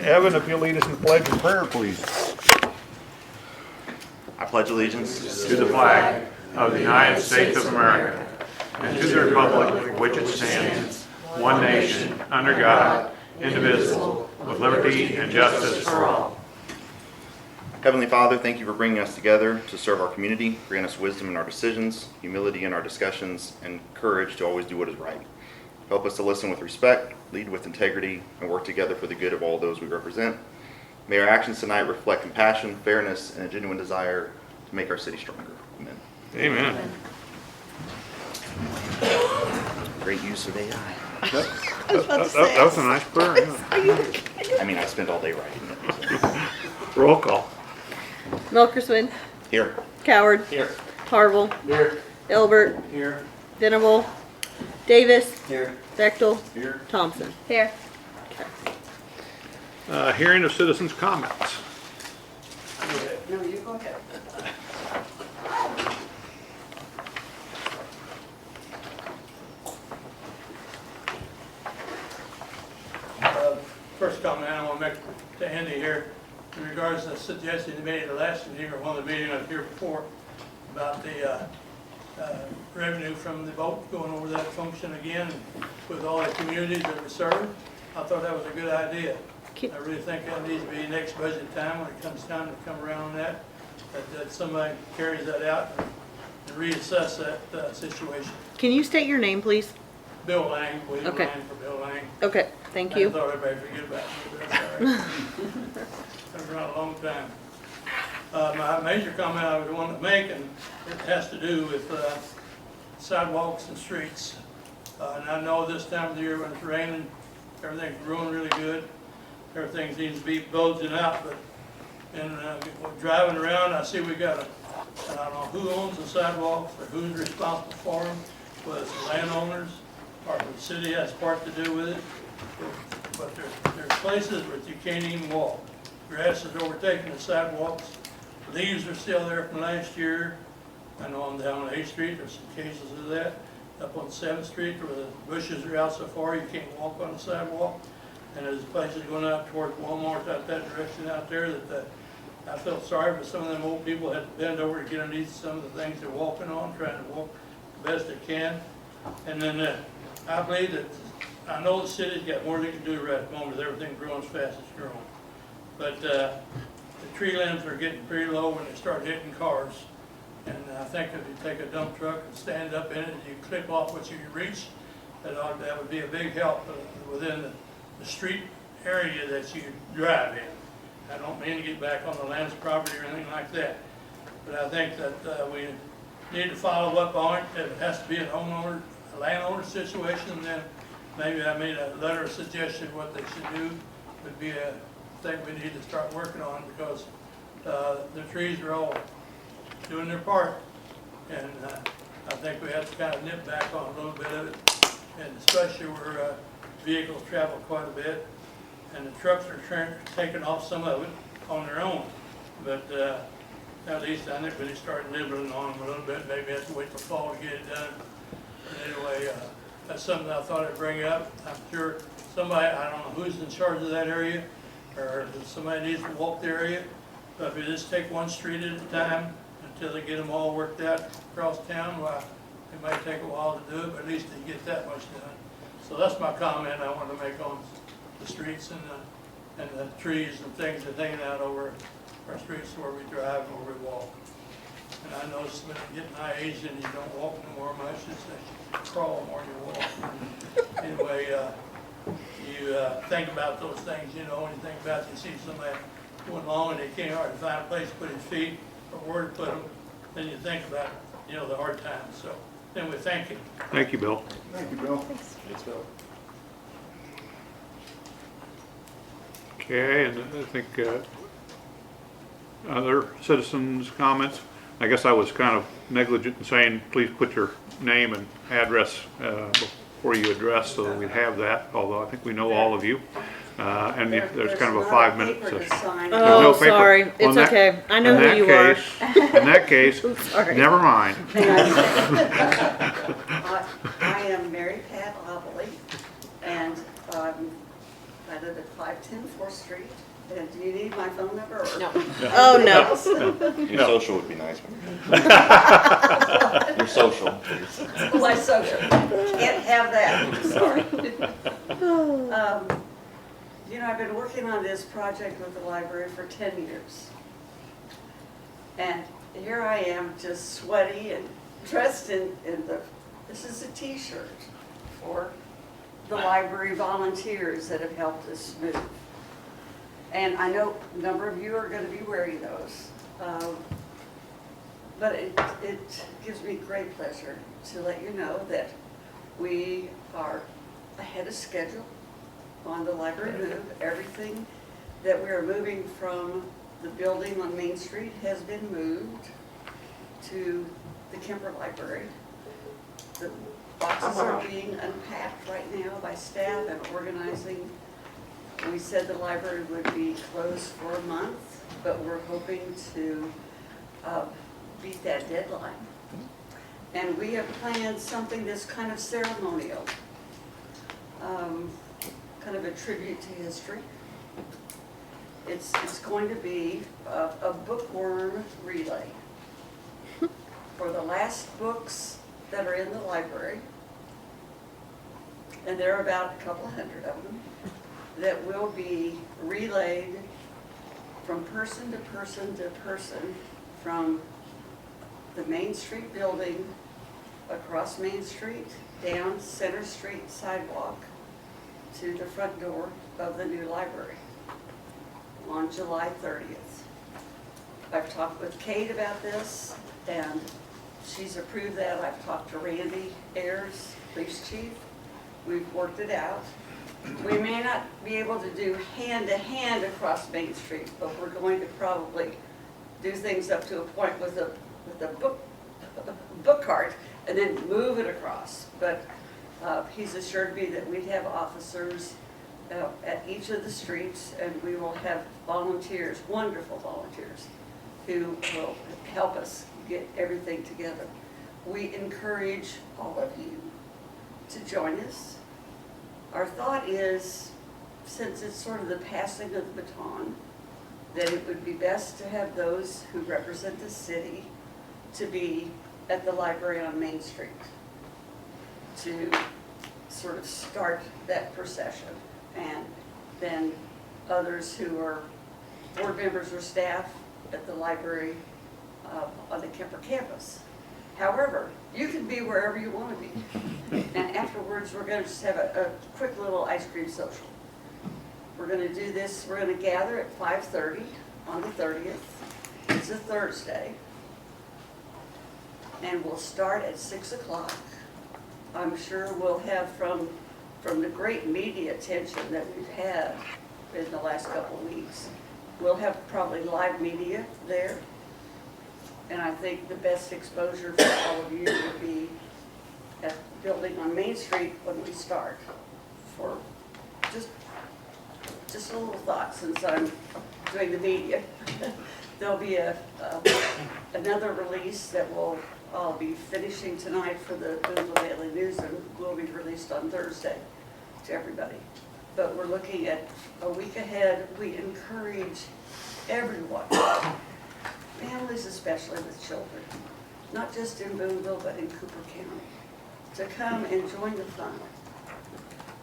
Evan, if you'll lead us in the pledge and prayer, please. I pledge allegiance to the flag of the United States of America and to the republic for which it stands, one nation, under God, indivisible, with liberty and justice for all. Heavenly Father, thank you for bringing us together to serve our community. Grant us wisdom in our decisions, humility in our discussions, and courage to always do what is right. Help us to listen with respect, lead with integrity, and work together for the good of all those we represent. May our actions tonight reflect compassion, fairness, and a genuine desire to make our city stronger. Amen. Amen. Great use of AI. That was a nice prayer. Yeah. I mean, I spent all day writing it. So. Roll call. Milkerswin, Here. Coward, Here. Harville, Here. Elbert, Here. Venable, Davis, Here. Bechtel, Here. Thompson. Here. Hearing of citizens' comments. No, you go ahead. First comment I want to make to Andy here in regards to the suggestion he made at the last meeting or one of the meetings I was here before about the revenue from the boat going over that function again with all the communities that we serve. I thought that was a good idea. I really think that needs to be next budget time when it comes time to come around on that, that somebody carries that out and reassess that situation. Can you state your name, please? Bill Lang, William Okay. Lang for Bill Lang. Okay, thank I you. thought everybody forget about me, but that's all right. I've been around a long time. My major comment I would want to make, and it has to do with sidewalks and streets. And I know this time of the year when it's raining, everything's growing really good. Everything seems to be bulging out, but driving around, I see we got I don't know who owns the sidewalks or who's responsible for them, whether it's the landowners or the city has part to do with it. But there's places where you can't even walk. Grass is overtaking the sidewalks. Leaves are still there from last year. I know I'm down on 8th Street, there's some cases of that. Up on 7th Street where the bushes are out so far you can't walk on the sidewalk. And there's places going out towards Walmart out that direction out there that I felt sorry for some of them old people had to bend over to get underneath some of the things they're walking on, trying to walk the best they can. And then I believe that, I know the city's got more they can do right at the moment with everything growing as fast as it's growing. But the tree limbs are getting pretty low when they start hitting cars. And I think if you take a dump truck and stand up in it and you clip off what you reach, that would be a big help within the street area that you drive in. I don't mean to get back on the land's property or anything like that. But I think that we need to follow up on it. If it has to be a landowner situation, then maybe I made a letter of suggestion what they should do would be a thing we need to start working on because the trees are all doing their part. And I think we have to kind of nip back on a little bit of it, and especially where vehicles travel quite a bit, and the trucks are taking off some of it on their own. But at least I think we need to start nibbling on them a little bit. Maybe have to wait till fall to get it done. But anyway, that's something I thought I'd bring up. I'm sure somebody, I don't know who's in charge of that area, or if somebody needs to walk the area. But if you just take one street at a time until they get them all worked out across town, well, it might take a while to do it, but at least they get that much done. So that's my comment I wanted to make on the streets and the trees and things that hanging out over our streets where we drive and where we walk. And I noticed when you get my age and you don't walk no more much, it's that you crawl more than you walk. Anyway, you think about those things, you know, when you think about it, you see somebody going along and they can't hardly find a place to put his feet or where to put them, then you think about, you know, the hard times. So anyway, thank you. Thank you, Bill. Thank you, Bill. Thanks, Bill. Okay, and I think other citizens' comments. I guess I was kind of negligent in saying, please put your name and address before you address so that we'd have that, although I think we know all of you. And there's kind of a 5-minute session. Oh, no paper. sorry. Well, It's okay. I know who you are. In that case, Sorry. never mind. I am Mary Pat Obley, and I live at 510 4th Street. And do you need my phone number or? No. Oh, no. Your social would be nice. Your social, please. My social. Can't have that, sorry. You know, I've been working on this project with the library for 10 years. And here I am, just sweaty and dressed in this is a t-shirt for the library volunteers that have helped us move. And I know a number of you are going to be wearing those. But it gives me great pleasure to let you know that we are ahead of schedule on the library move. Everything that we are moving from the building on Main Street has been moved to the Kemper Library. The boxes are being unpacked right now by staff and organizing. We said the library would be closed for a month, but we're hoping to beat that deadline. And we have planned something that's kind of ceremonial, kind of a tribute to history. It's going to be a bookworm relay for the last books that are in the library, and there are about a couple hundred of them, that will be relayed from person to person to person from the Main Street building across Main Street, down Center Street sidewalk to the front door of the new library on July 30th. I've talked with Kate about this and she's approved that. I've talked to Randy Ayers, police chief. We've worked it out. We may not be able to do hand-to-hand across Main Street, but we're going to probably do things up to a point with a book cart and then move it across. But he's assured me that we'd have officers at each of the streets, and we will have volunteers, wonderful volunteers, who will help us get everything together. We encourage all of you to join us. Our thought is, since it's sort of the passing of the baton, that it would be best to have those who represent the city to be at the library on Main Street to sort of start that procession, and then others who are board members or staff at the library on the Kemper campus. However, you can be wherever you want to be. And afterwards, we're going to just have a quick little ice cream social. We're going to do this, we're going to gather at 5:30 on the 30th. It's a Thursday. And we'll start at 6 o'clock. I'm sure we'll have from the great media attention that we've had in the last couple of weeks, we'll have probably live media there. And I think the best exposure for all of you would be at the building on Main Street when we start. For just a little thought, since I'm doing the media. There'll be another release that I'll be finishing tonight for the Boonville Daily News, and will be released on Thursday to everybody. But we're looking at a week ahead. We encourage everyone, families especially with children, not just in Boonville but in Cooper County, to come and join the fun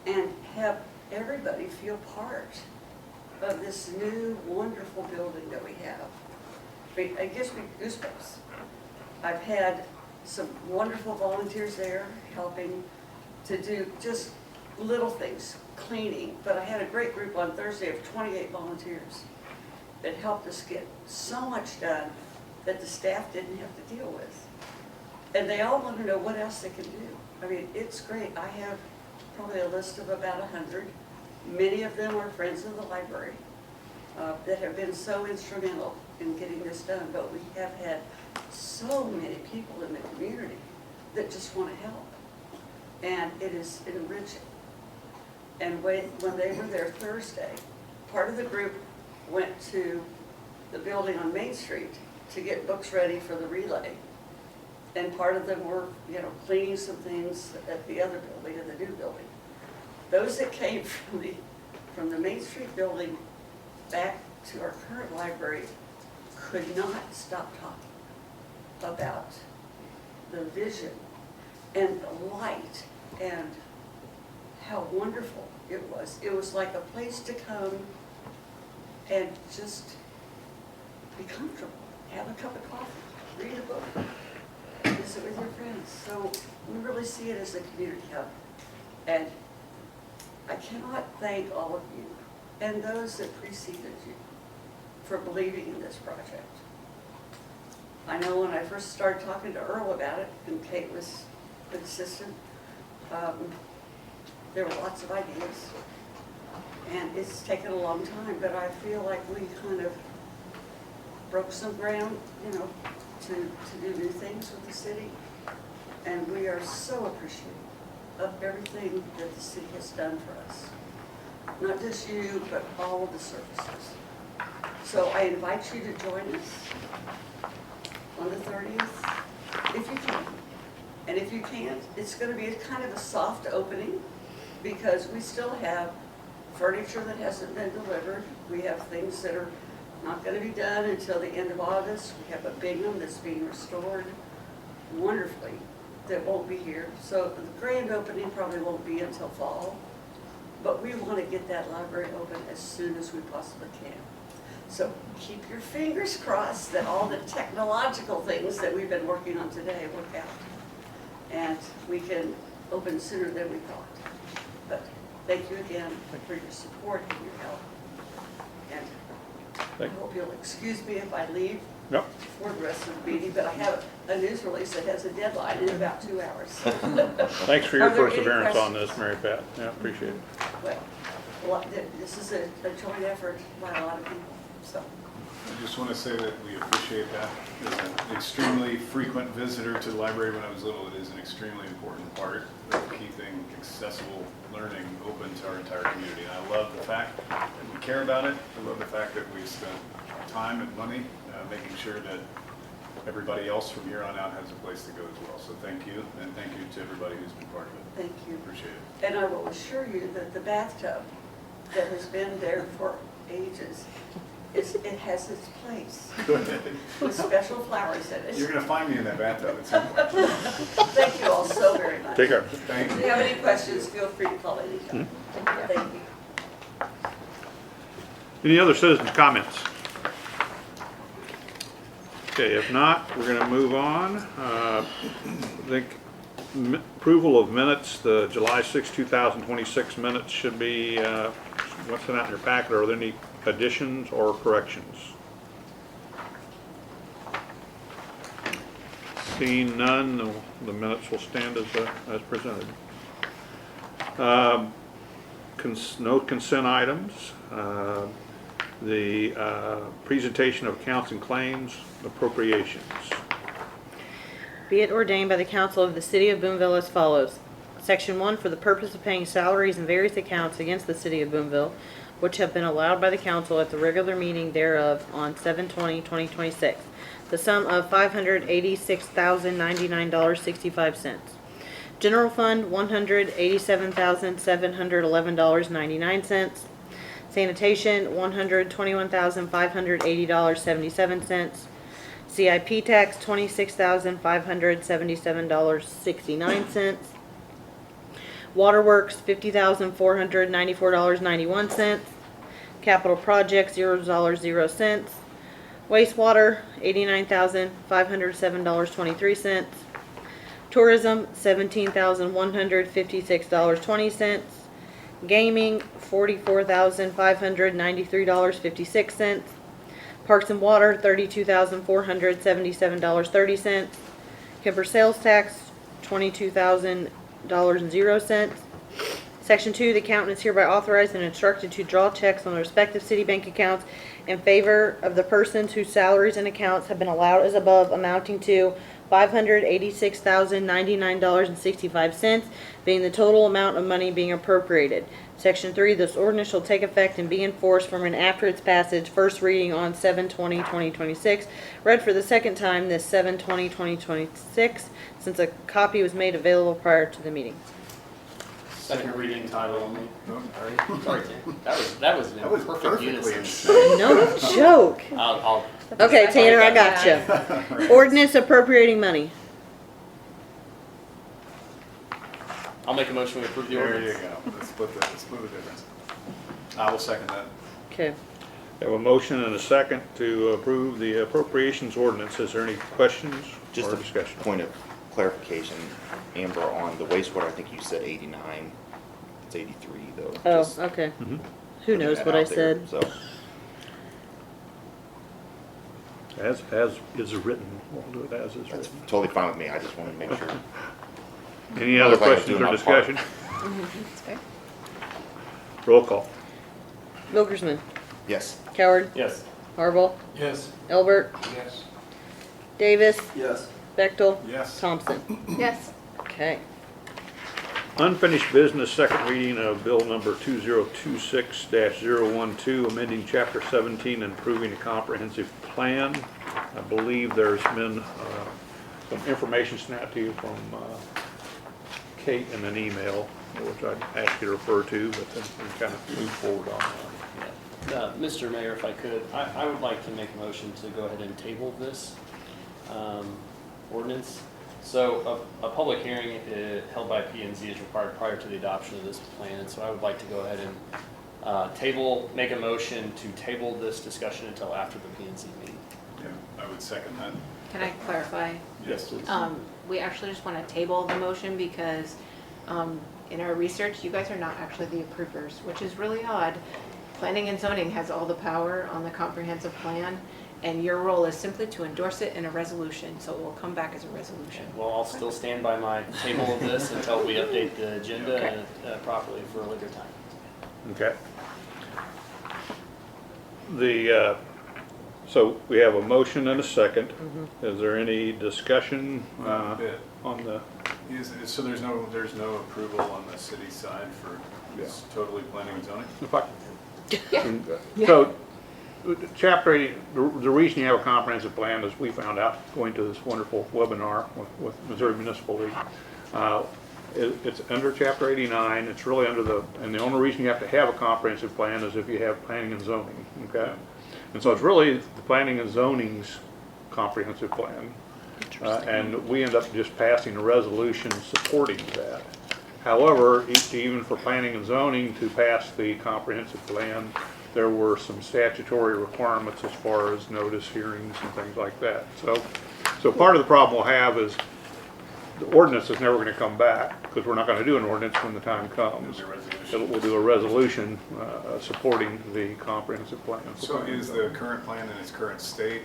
and have everybody feel part of this new wonderful building that we have. It gives me goosebumps. I've had some wonderful volunteers there helping to do just little things, cleaning, but I had a great group on Thursday of 28 volunteers that helped us get so much done that the staff didn't have to deal with. And they all want to know what else they can do. I mean, it's great. I have probably a list of about 100. Many of them are friends of the library that have been so instrumental in getting this done, but we have had so many people in the community that just want to help. And it is enriching. And when they were there Thursday, part of the group went to the building on Main Street to get books ready for the relay. And part of them were, cleaning some things at the other building, in the new building. Those that came from the Main Street building back to our current library could not stop talking about the vision and the light and how wonderful it was. It was like a place to come and just be comfortable, have a cup of coffee, read a book, visit with your friends. So we really see it as a community hub. And I cannot thank all of you and those that preceded you for believing in this project. I know when I first started talking to Earl about it, and Kate was the assistant, there were lots of ideas. And it's taken a long time, but I feel like we kind of broke some ground, you know, to do new things with the city. And we are so appreciative of everything that the city has done for us. Not just you, but all of the services. So I invite you to join us on the 30th, if you can. And if you can't, it's going to be kind of a soft opening because we still have furniture that hasn't been delivered. We have things that are not going to be done until the end of August. We have a big one that's being restored wonderfully that won't be here. So the grand opening probably won't be until fall. But we want to get that library open as soon as we possibly can. So keep your fingers crossed that all the technological things that we've been working on today work out. And we can open sooner than we thought. But thank you again for your support and your help. And I hope you'll excuse me if I leave Yep. for the rest of the meeting, but I have a news release that has a deadline in about 2 hours. Thanks for your Are there any perseverance on questions? this, Mary Pat. Yeah, appreciate it. Well, this is a joint effort by a lot of people, so. I just want to say that we appreciate that. As an extremely frequent visitor to the library when I was little, it is an extremely important part of keeping accessible learning open to our entire community. And I love the fact that we care about it. I love the fact that we spent time and money making sure that everybody else from here on out has a place to go as well. So thank you, and thank you to everybody who's been part of it. Thank you. Appreciate it. And I will assure you that the bathtub that has been there for ages, it has its place with special flowers in You're it. going to find me in that bathtub at some point. Thank you all so very much. Take care. Thank If you. you have any questions, feel free to call anytime. Thank you. Any other citizens' comments? Okay, if not, we're going to move on. I think approval of minutes, the July 6, 2026 minutes should be, what's sent out in your packet? Are there any additions or corrections? Seeing none, the minutes will stand as presented. No consent items. The presentation of accounts and claims, appropriations. Be it ordained by the Council of the City of Boonville as follows. Section 1, for the purpose of paying salaries and various accounts against the City of Boonville, which have been allowed by the council at the regular meeting thereof on 7/20/2026. The sum of $586,099.65. General Fund, $187,711.99. Sanitation, $121,580.77. CIP tax, $26,577.69. Waterworks, $50,494.91. Capital projects, $0.00. Wastewater, $89,507.23. Tourism, $17,156.20. Gaming, $44,593.56. Parks and Water, $32,477.30. Kemper sales tax, $22,000.00. Section 2, the accountant is hereby authorized and instructed to draw checks on the respective city bank accounts in favor of the persons whose salaries and accounts have been allowed as above, amounting to $586,099.65, being the total amount of money being appropriated. Section 3, this ordinance shall take effect and be enforced from and after its passage, first reading on 7/20/2026, read for the second time this 7/20/2026, since a copy was made available prior to the meeting. Second reading title only. No, Sorry, Tim. That was in that was perfect perfectly unison. insane. No joke. I'll. Okay, Tanner, I got you. Ordinance appropriating money. I'll make a motion to approve the There you ordinance. go. Let's split the difference. I will second that. Okay. Have a motion and a second to approve the appropriations ordinance. Is there any questions Just or a discussion? point of clarification, Amber, on the wastewater, I think you said 89. It's 83 though. Oh, Just okay. Mhm. Who putting knows that what I out there, said? So, As is written, we'll do it as is that's written. totally fine with me. I just wanted to make sure. Any Well, other if I was questions doing or my part. discussion? Roll call. Wilkersman, Yes. Coward, Yes. Harville, Yes. Elbert, Yes. Davis, Yes. Bechtel, Yes. Thompson. Yes. Okay. Unfinished business, second reading of bill number 2026-012, amending chapter 17 and approving a comprehensive plan. I believe there's been some information snapped to you from Kate in an email, which I'd ask you to refer to, but then we kind of move forward on that. Mr. Mayor, if I could, I would like to make a motion to go ahead and table this ordinance. So a public hearing held by P&Z is required prior to the adoption of this plan. So I would like to go ahead and make a motion to table this discussion until after the P&Z meeting. Yeah, I would second that. Can I clarify? Yes, please. We actually just want to table the motion because in our research, you guys are not actually the approvers, which is really odd. Planning and zoning has all the power on the comprehensive plan, and your role is simply to endorse it in a resolution, so it will come back as a resolution. Well, I'll still stand by my table of this until we update the agenda Okay. properly for a later time. Okay. So we have a motion and a second. Is there any discussion Bit. on the, So there's no approval on the city side for, it's totally planning and zoning? if I- So, chapter 80, the reason you have a comprehensive plan is we found out going to this wonderful webinar with Missouri Municipal League. It's under chapter 89, it's really under and the only reason you have to have a comprehensive plan is if you have planning and zoning, okay? And so it's really the planning and zoning's comprehensive plan. And we end up just passing a resolution supporting that. However, even for planning and zoning to pass the comprehensive plan, there were some statutory requirements as far as notice hearings and things like that. So part of the problem we'll have is the ordinance is never going to come back because we're not going to do an ordinance when the time comes. There's a resolution. We'll do a resolution supporting the comprehensive plan. So is the current plan in its current state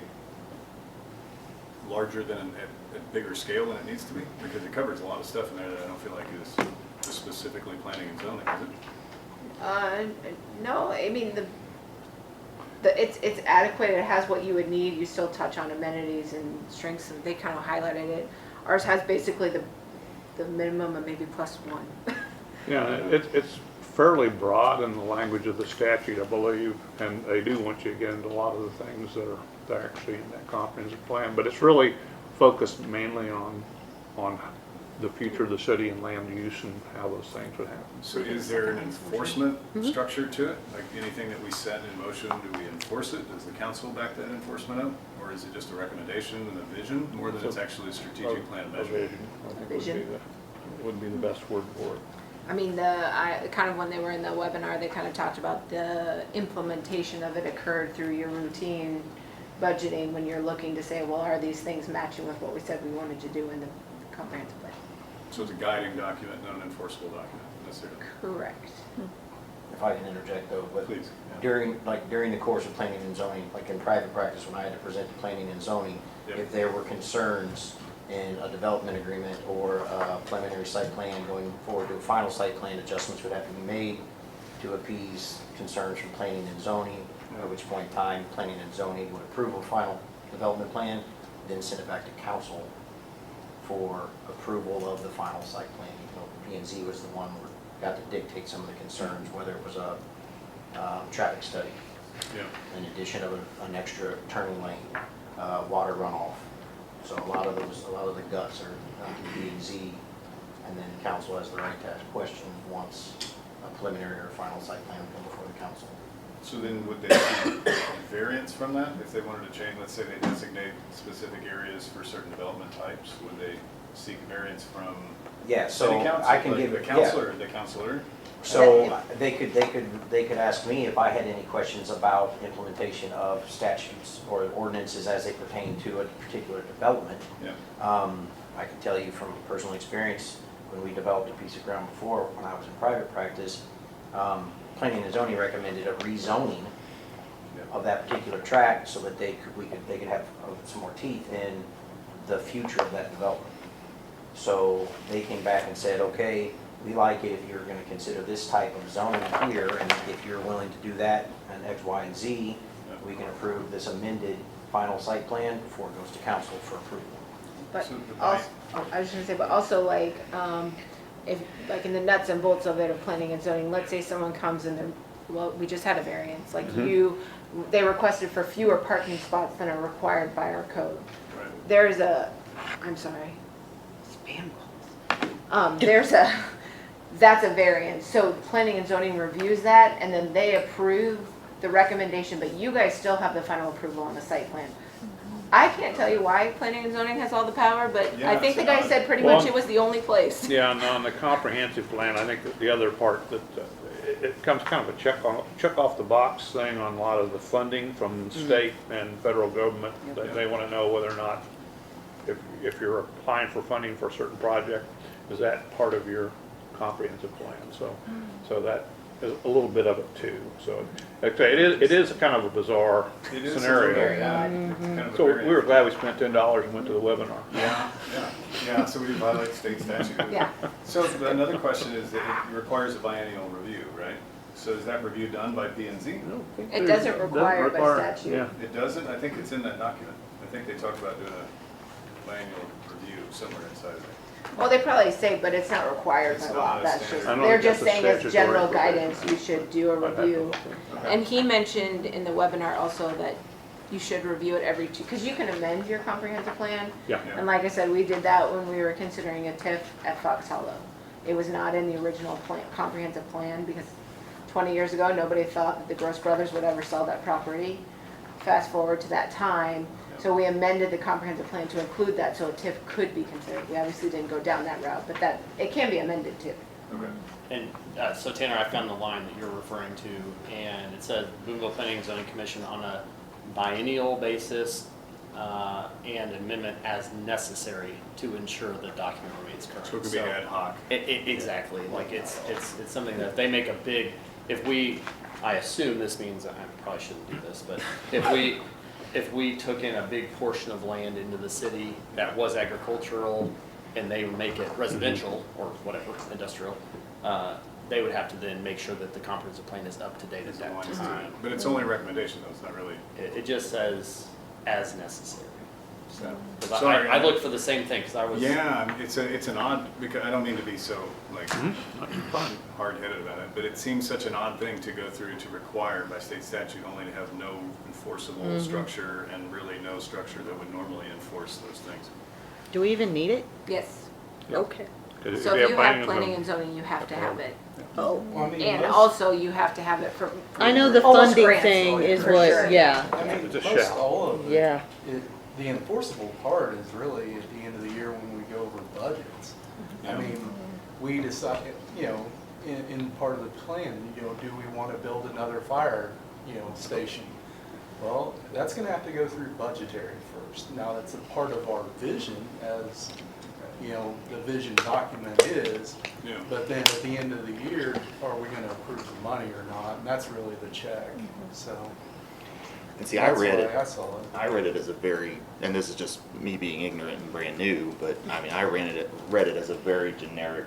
larger than, at bigger scale than it needs to be? Because it covers a lot of stuff in there that I don't feel like is specifically planning and zoning, is it? No, I mean, it's adequate, it has what you would need, you still touch on amenities and strengths, and they kind of highlighted it. Ours has basically the minimum and maybe plus one. Yeah, it's fairly broad in the language of the statute, I believe, and they do want you to get into a lot of the things that are actually in that comprehensive plan, but it's really focused mainly on the future of the city and land use and how those things would happen. So is there an enforcement structure to it? Like anything that we set in motion, do we enforce it? Does the council back that enforcement up? Or is it just a recommendation and a vision more than it's actually a strategic plan A measure? vision, I think Vision. would be the best word for it. I mean, kind of when they were in the webinar, they kind of talked about the implementation of it occurred through your routine budgeting when you're looking to say, well, are these things matching with what we said we wanted to do in the comprehensive plan? So it's a guiding document, not an enforceable document necessarily. Correct. If I can interject though, but Please. during the course of planning and zoning, like in private practice, when I had to present to planning and zoning, Yep. if there were concerns in a development agreement or a preliminary site plan going forward to a final site plan, adjustments would have to be made to appease concerns from planning and zoning, at which point in time, planning and zoning would approve a final development plan, then send it back to council for approval of the final site plan. P&Z was the one who got to dictate some of the concerns, whether it was a traffic study, Yeah. in addition of an extra turning lane, water runoff. So a lot of the guts are P&Z And then the council has the right to ask questions once a preliminary or final site plan comes before the council. So then would they seek variance from that? If they wanted to change, let's say they designate specific areas for certain development types, would they seek variance from Yeah, so city council? I can like give, the yeah. counselor, the counselor? So they could ask me if I had any questions about implementation of statutes or ordinances as they pertain to a particular development. Yeah. I can tell you from personal experience, when we developed a piece of ground before, when I was in private practice, planning and zoning recommended a rezoning of that particular tract so that they could have some more teeth in the future of that development. So they came back and said, okay, we like it if you're going to consider this type of zoning here, and if you're willing to do that and X, Y, and Z, we can approve this amended final site plan before it goes to council for approval. But So the also, I was just gonna say, but also like, if, like in the nuts and bolts of it of planning and zoning, let's say someone comes and they're, well, we just had a variance, like they requested for fewer parking spots than are required by our code. Right. There's a, I'm sorry, spam calls. That's a variance, so planning and zoning reviews that, and then they approve the recommendation, but you guys still have the final approval on the site plan. I can't tell you why planning and zoning has all the power, but Yeah, I think the it's guy not- said pretty Well, much it was the only place. Yeah, and on the comprehensive plan, I think that the other part that, it comes kind of a check off the box thing on a lot of the funding from state and federal government. They want to know whether or not, if you're applying for funding for a certain project, is that part of your comprehensive plan? So that is a little bit of it too. So okay, it is kind of a bizarre It is a scenario. little, yeah, kind of a So variant. we were glad we spent $10 and went to the webinar. Yeah, so we violate state statute. Yeah. So another question is that it requires a biennial review, right? So is that review done by P and Z? It doesn't require it by statute. Yeah. It doesn't? I think it's in that document. I think they talked about doing a biennial review somewhere inside of it. Well, they probably say, but it's not required It's by not law, a that's standard. just, I don't they're think just that's a saying as general statutory guidance, you should do a I'd have to review. look at And he mentioned in the webinar also that you should review it every because you can amend your comprehensive plan. Yeah. And like I said, we did that when we were considering a TIF at Fox Hollow. It was not in the original plan, comprehensive plan, because 20 years ago, nobody thought that the Gross Brothers would ever sell that property. Fast forward to that time, so we amended the comprehensive plan to include that, so a TIF could be considered. We obviously didn't go down that route, but that, it can be amended too. Okay. And so Tanner, I found the line that you're referring to, and it said Boonville Planning and Zoning Commission on a biennial basis and amendment as necessary to ensure the document remains current. So it could be ad hoc. Exactly, like it's something that if they make a big, I assume this means, I probably shouldn't do this, but if we took in a big portion of land into the city that was agricultural and they would make it residential or whatever, industrial, they would have to then make sure that the comprehensive plan is up to date at that time. But it's only a recommendation though, it's not really. It just says as necessary. So, 'cause Sorry, I looked for the same thing, because I was. Yeah, it's an odd, because I don't mean to be so like hard-headed about it, but it seems such an odd thing to go through to require by state statute only to have no enforceable structure and really no structure that would normally enforce those things. Do we even need it? Yes. Okay. 'Cause So if you planning have planning zoning- and zoning, you have to have it. Oh. And also you have to have it for. I know the almost funding grants, thing is for what, sure. yeah, I mean, It's a most shall. all of it. yeah. The enforceable part is really at the end of the year when we go over budgets. I mean, we decide, in part of the plan, do we want to build another fire, station? Well, that's going to have to go through budgetary first. Now, that's a part of our vision as, the vision document is. Yeah. But then at the end of the year, are we going to approve the money or not? And that's really the check, so. And see, I read That's it. why I saw it. I read it as a very, and this is just me being ignorant and brand new, but I mean, I read it as a very generic,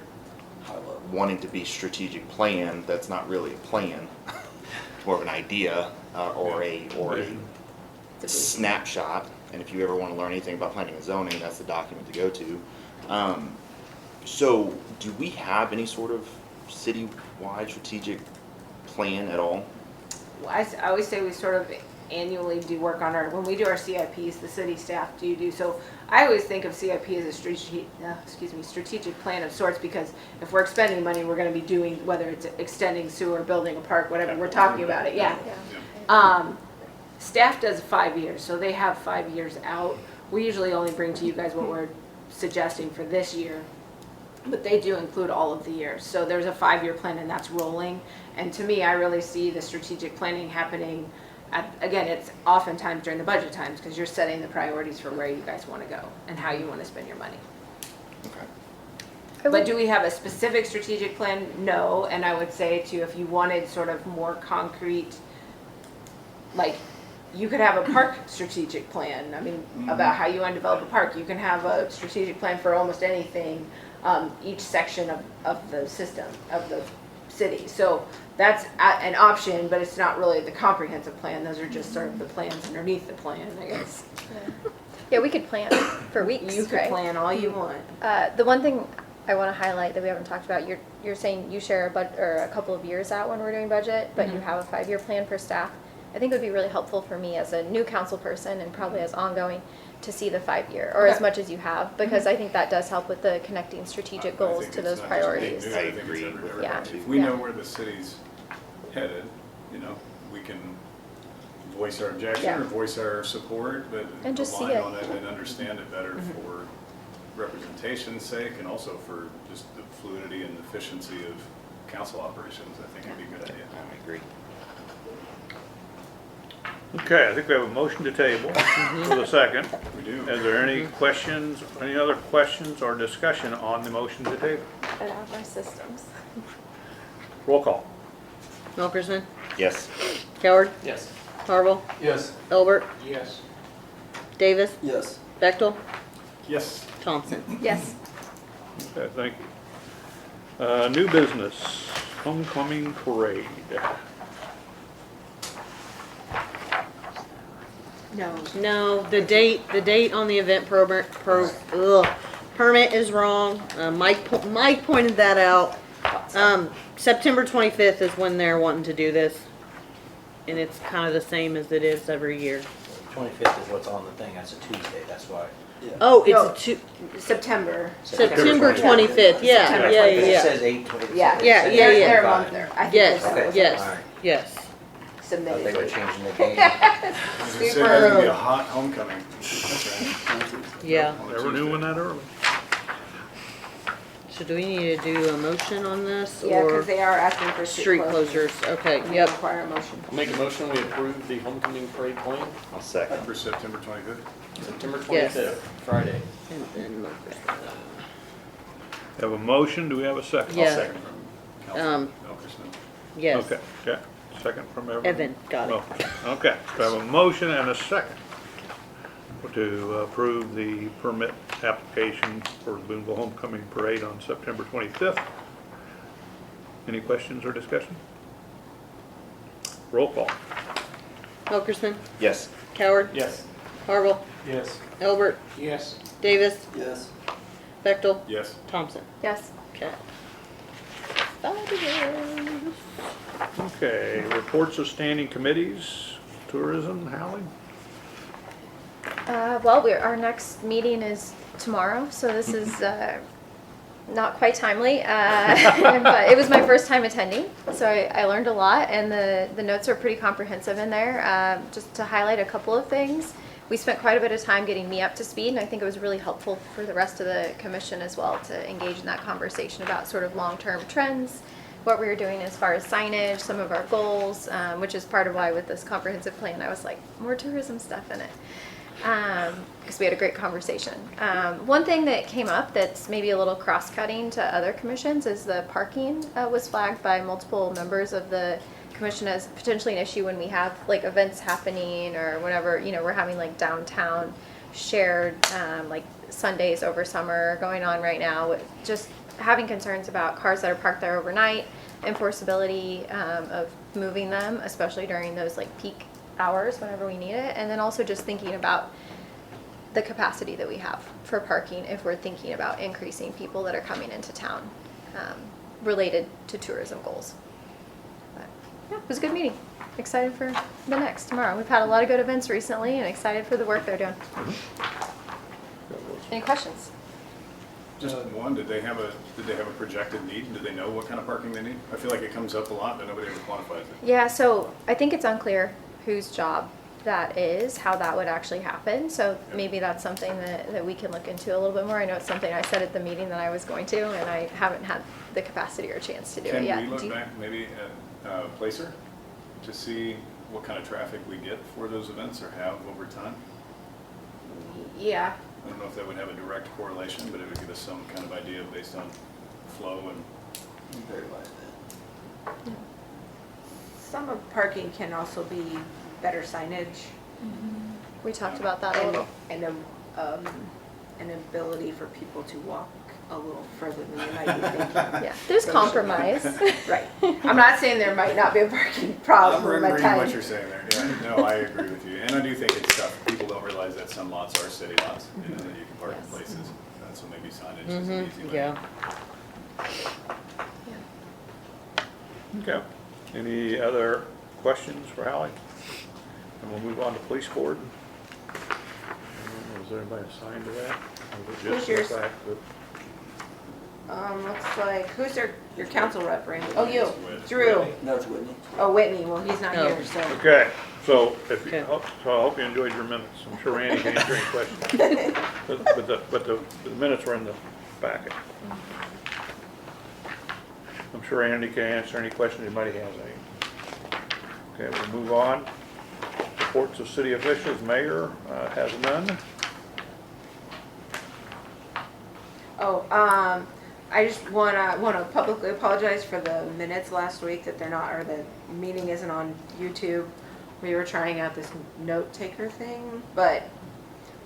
wanting to be strategic plan. That's not really a plan. It's more of an idea or a snapshot. And if you ever want to learn anything about planning and zoning, that's the document to go to. So, do we have any sort of citywide strategic plan at all? I always say we sort of annually do work on our, when we do our CIPs, the city staff do. So I always think of CIP as a strategic plan of sorts, because if we're expending money, we're gonna be doing, whether it's extending sewer, building a park, whatever, we're talking about it, yeah. Staff does 5 years, so they have 5 years out. We usually only bring to you guys what we're suggesting for this year, but they do include all of the years. So there's a 5-year plan, and that's rolling. And to me, I really see the strategic planning happening again, it's oftentimes during the budget times, because you're setting the priorities for where you guys want to go and how you want to spend your money. Okay. But do we have a specific strategic plan? No. And I would say too, if you wanted sort of more concrete, like, you could have a park strategic plan. I mean, about how you want to develop a park. You can have a strategic plan for almost anything, each section of the system, of the city. So that's an option, but it's not really the comprehensive plan. Those are just sort of the plans underneath the plan, I guess. Yeah, we could plan for weeks. You could right? plan all you want. The one thing I want to highlight that we haven't talked about, you're saying you share a couple of years out when we're doing budget, but you have a 5-year plan for staff. I think it would be really helpful for me as a new council person, and probably as ongoing, to see the 5-year, or as much as you have, because I think that does help with the connecting strategic goals to those priorities. I agree. Yeah. If we know where the city's headed, we can voice our objection Yeah. or voice our support, but And just see rely it. on it and understand it better for representation's sake, and also for just the fluidity and efficiency of council operations. I think it'd be a good idea. I agree. Okay, I think we have a motion to table for the second. We do. Is there any questions, any other questions or discussion on the motion to table? Get out of our systems. Roll call. Wilkerson, Yes. Coward, Yes. Harville, Yes. Elbert, Yes. Davis, Yes. Bechtel, Yes. Thompson. Yes. Okay, thank you. New business, homecoming parade. No, the date on the event permit is wrong. Mike pointed that out. September 25th is when they're wanting to do this. And it's kind of the same as it is every year. 25th is what's on the thing, that's a Tuesday, that's why. Oh, it's No. September September 25th, yeah, September yeah, 25th. It yeah. says 8/20. Yeah. Yeah, yeah, They're yeah. a month there. I think Yes, that was yes, All right. yes. Thought submitted. they were changing the date. It said there's gonna be a hot homecoming. That's right. Yeah. Never knew when that early. So do we need to do a motion on this Yeah, or because they are asking for street closures? Okay, We yep. require a motion. I'll make a motion, we approve the homecoming parade plan, I'll second. For September 25th. September Yes. 25th, Friday. And then Wilkerson. Have a motion, do we have a second? Yeah. Second from Councilman Wilkerson. Yes. Okay, okay, second from Evan. Evan, got it. Okay, so I have a motion and a second to approve the permit application for the Boonville Homecoming Parade on September 25th. Any questions or discussion? Roll call. Wilkerson, Yes. Coward, Yes. Harville, Yes. Elbert, Yes. Davis, Yes. Bechtel, Yes. Thompson. Yes. Okay. Fabulous. Okay, reports of standing committees, tourism, Hallie? Well, our next meeting is tomorrow, so this is not quite timely, but it was my first time attending, so I learned a lot, and the notes are pretty comprehensive in there. Just to highlight a couple of things, we spent quite a bit of time getting me up to speed, and I think it was really helpful for the rest of the commission as well to engage in that conversation about sort of long-term trends, what we were doing as far as signage, some of our goals, which is part of why with this comprehensive plan I was like, more tourism stuff in it. Because we had a great conversation. One thing that came up that's maybe a little cross-cutting to other commissions is the parking was flagged by multiple members of the commission as potentially an issue when we have like events happening or whenever, we're having like downtown shared like Sundays over summer going on right now, with just having concerns about cars that are parked there overnight, enforceability of moving them, especially during those like peak hours whenever we need it, and then also just thinking about the capacity that we have for parking if we're thinking about increasing people that are coming into town related to tourism goals. But yeah, it was a good meeting. excited for the next tomorrow. We've had a lot of good events recently and excited for the work they're doing. Any questions? Just one, did they have a projected need? Do they know what kind of parking they need? I feel like it comes up a lot, but nobody ever quantifies it. Yeah, so I think it's unclear whose job that is, how that would actually happen. So maybe that's something that we can look into a little bit more. I know it's something I said at the meeting that I was going to, and I haven't had the capacity or chance to do it yet. Can we look back maybe at Placer to see what kind of traffic we get for those events or have over time? Yeah, I don't know if that would have a direct correlation, but it would give us some kind of idea based on flow and. Very likely. some of parking can also be better signage. We talked about that a little. And an ability for people to walk a little further than they might be thinking. Yeah, there's compromise. Right. I'm not saying there might not be a parking problem I'm at agreeing times. what you're saying there. Yeah, no, I agree with you. And I do think it's tough. People don't realize that some lots are city lots, you know, that you can park in places. So maybe signage is an easy way. Yeah. Okay. Any other questions for Hallie? And we'll move on to police board. Was there anybody assigned to that? Or was it just Who's yours? the fact that- Looks like, who's your council rep, Randy? Oh, you, Drew. No, it's Whitney. Oh, Whitney, well, he's not Oh. here, so. Okay, so if you, Okay. so I hope you enjoyed your minutes. I'm sure Randy can answer any questions. But the minutes were in the packet. I'm sure Randy can answer any questions anybody has any. Okay, we'll move on. Reports of city officials, mayor has none. Oh, I just wanna publicly apologize for the minutes last week that they're not, or the meeting isn't on YouTube. We were trying out this note taker thing, but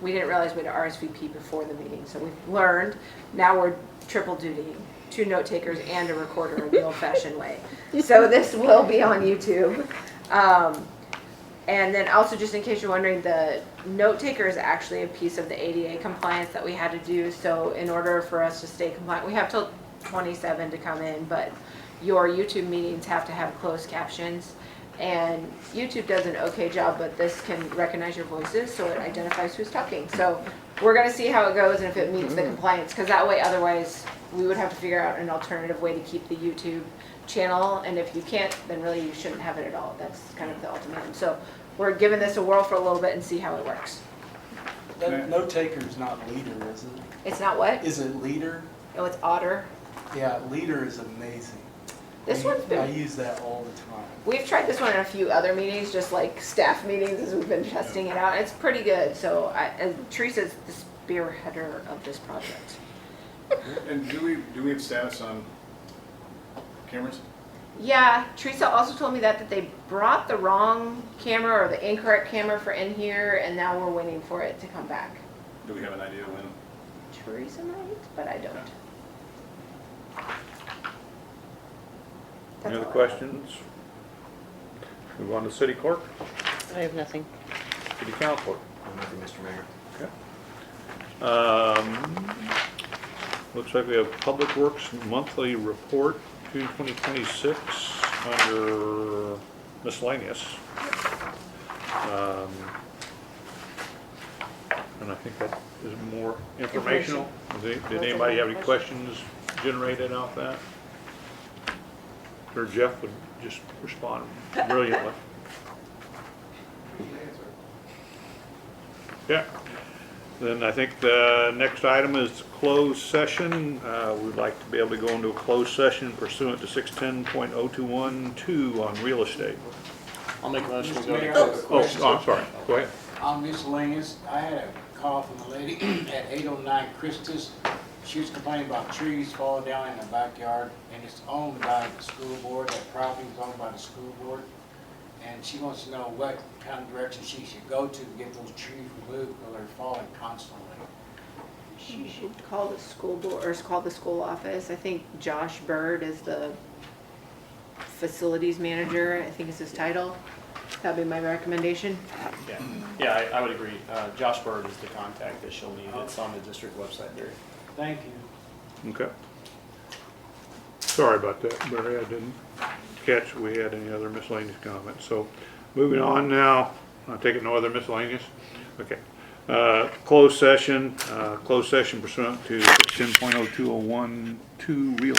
we didn't realize we had to RSVP before the meeting, so we've learned. Now we're triple dutying, 2 note takers and a recorder in the old fashioned way. So this will be on YouTube. And then also, just in case you're wondering, the note taker is actually a piece of the ADA compliance that we had to do. So in order for us to stay compliant, we have till 27 to come in, but your YouTube meetings have to have closed captions. And YouTube does an okay job, but this can recognize your voices, so it identifies who's talking. So we're gonna see how it goes and if it meets the compliance, because that way, otherwise, we would have to figure out an alternative way to keep the YouTube channel. And if you can't, then really you shouldn't have it at all. That's kind of the ultimatum. So we're giving this a whirl for a little bit and see how it works. That note taker is not leader, is it? It's not what? Is it leader? Oh, it's Otter. Yeah, leader is amazing. This one's I been, use that all the time. we've tried this one in a few other meetings, just like staff meetings as we've been testing it out. It's pretty good. So Teresa's the spearheader of this project. And do we have status on cameras? Yeah, Teresa also told me that they brought the wrong camera or the incorrect camera for in here, and now we're waiting for it to come back. Do we have an idea when? Teresa might, but I don't. Any That's other all. questions? Move on to city clerk, I have nothing. city council. Nothing, Mr. Mayor. Okay. Looks like we have Public Works monthly report, June 2026, under miscellaneous. And I think that is more informational. Did anybody have any questions generated off that? Or Jeff would just respond brilliantly. Yeah. Then I think the next item is closed session. We'd like to be able to go into a closed session pursuant to 610.0212 on real estate. I'll make a motion to Mr. go Mayor, to I have a Oh, question. I'm sorry. Go ahead. On miscellaneous, I had a call from a lady at 809 Christus. She was complaining about trees falling down in the backyard, and it's owned by the school board. That property is owned by the school board. And she wants to know what kind of direction she should go to get those trees removed because they're falling constantly. She should call the school board, or call the school office. I think Josh Bird is the facilities manager, I think is his title. That'd be my recommendation. Yeah, I would agree. Josh Bird is the contact that she'll need. It's on the district website, Barry. Thank you. Okay. Sorry about that, Barry, I didn't catch we had any other miscellaneous comments. So moving on now, I take it no other miscellaneous? Okay. Closed session pursuant to 10.0201 real